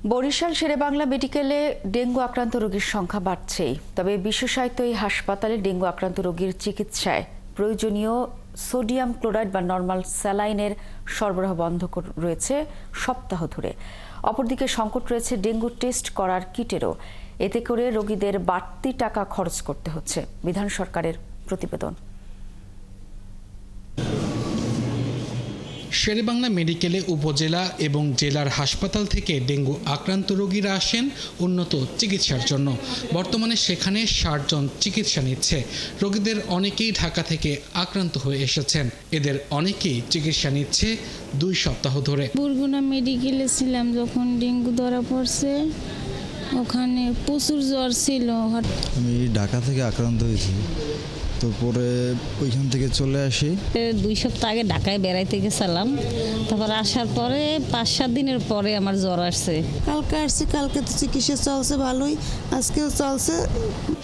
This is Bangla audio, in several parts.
বরিশাল শেরেবাংলা মেডিকেলে ডেঙ্গু আক্রান্ত রোগীর সংখ্যা বাড়ছেই। তবে বিশেষায়িত এই হাসপাতালে ডেঙ্গু আক্রান্ত রোগীর চিকিৎসায় প্রয়োজনীয় সোডিয়াম ক্লোরাইড বা নরমাল স্যালাইনের সরবরাহ বন্ধ রয়েছে সপ্তাহ ধরে। অপরদিকে সংকট রয়েছে ডেঙ্গু টেস্ট করার কিটেরও। এতে করে রোগীদের বাড়তি টাকা খরচ করতে হচ্ছে। বিধান সরকারের প্রতিবেদন। শেরেবাংলা মেডিকেলে উপজেলা এবং জেলার হাসপাতাল থেকে ডেঙ্গু আক্রান্ত রোগীরা আসেন উন্নত চিকিৎসার জন্য। বর্তমানে সেখানে ৬০ জন চিকিৎসা নিচ্ছে। রোগীদের অনেকেই ঢাকা থেকে আক্রান্ত হয়ে এসেছেন। এদের অনেকেই চিকিৎসা নিচ্ছে ২ সপ্তাহ ধরে। বরগুনা মেডিকেলে ছিলাম যখন ডেঙ্গু ধরা পড়ছে, ওখানে প্রচুর জ্বর ছিল। আমি ঢাকা থেকে আক্রান্ত হয়েছি, তো পরে ওইখান থেকে চলে আসি। ২ সপ্তাহ আগে ঢাকায় বেড়াইতে গেছিলাম, তারপর আসার পরে ৫-৭ দিনের পরে আমার জ্বর আসছে। কালকে আসছি, কালকে তো চিকিৎসা চলছে ভালোই, আজকেও চলছে।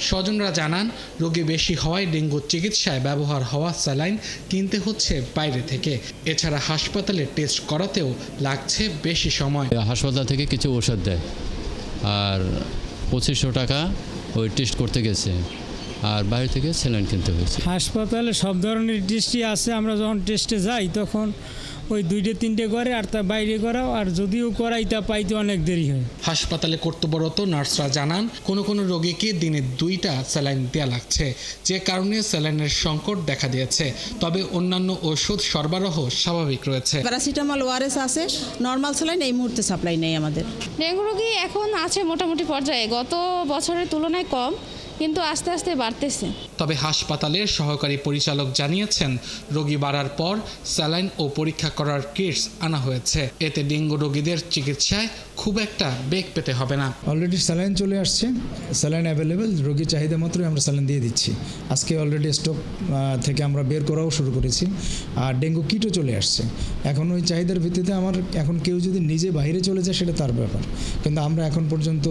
স্বজনরা জানান, রোগী বেশি হওয়ায় ডেঙ্গু চিকিৎসায় ব্যবহার হওয়া স্যালাইন কিনতে হচ্ছে বাইরে থেকে। এছাড়া হাসপাতালে টেস্ট করাতেও লাগছে বেশি সময়। হাসপাতাল থেকে কিছু ওষুধ দেয়, আর ২৫০০ টাকা ওই টেস্ট করতে গেছে, আর বাইরে থেকে স্যালাইন কিনতে হয়েছে। হাসপাতালে সব ধরনের টেস্টই আছে। আমরা যখন টেস্টে যাই তখন ওই ২-৩টে করে, আর তা বাইরে করাও, আর যদিও করাই তা পাইতে অনেক দেরি হয়। হাসপাতালে কর্তব্যরত নার্সরা জানান, কোনো রোগীকে দিনে 2টা স্যালাইন দেওয়া লাগছে, যে কারণে স্যালাইনের সংকট দেখা দিয়েছে। তবে অন্যান্য ওষুধ সরবরাহ স্বাভাবিক রয়েছে। প্যারাসিটামল, ওআরএস আছে, নরমাল স্যালাইন এই মুহূর্তে সাপ্লাই নেই আমাদের। ডেঙ্গু রোগী এখন আছে মোটামুটি পর্যায়ে, গত বছরের তুলনায় কম, কিন্তু আস্তে আস্তে বাড়তেছে। তবে হাসপাতালের সহকারী পরিচালক জানিয়েছেন, রোগী বাড়ার পর স্যালাইন ও পরীক্ষা করার কিটস আনা হয়েছে। এতে ডেঙ্গু রোগীদের চিকিৎসায় খুব একটা বেগ পেতে হবে না। অলরেডি স্যালাইন চলে আসছে, স্যালাইন অ্যাভেলেবেল, রোগীর চাহিদা মতোই আমরা স্যালাইন দিয়ে দিচ্ছি। আজকে অলরেডি স্টক থেকে আমরা বের করাও শুরু করেছি, আর ডেঙ্গু কিটও চলে আসছে। এখন ওই চাহিদার ভিত্তিতে এখন কেউ যদি নিজে বাইরে চলে যায় সেটা তার ব্যাপার, কিন্তু আমরা এখন পর্যন্ত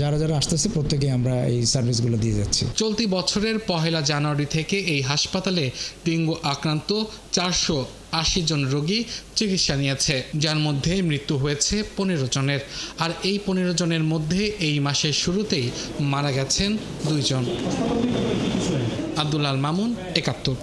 যারা আসতেছে প্রত্যেকে আমরা এই সার্ভিসগুলো দিয়ে যাচ্ছি। চলতি বছরের ১ জানুয়ারি থেকে এই হাসপাতালে ডেঙ্গু আক্রান্ত ৪৮০ জন রোগী চিকিৎসা নিয়েছে, যার মধ্যে মৃত্যু হয়েছে ১৫ জনের। আর এই ১৫ জনের মধ্যে এই মাসের শুরুতেই মারা গেছেন ২ জন। আব্দুল আল মামুন, ৭১।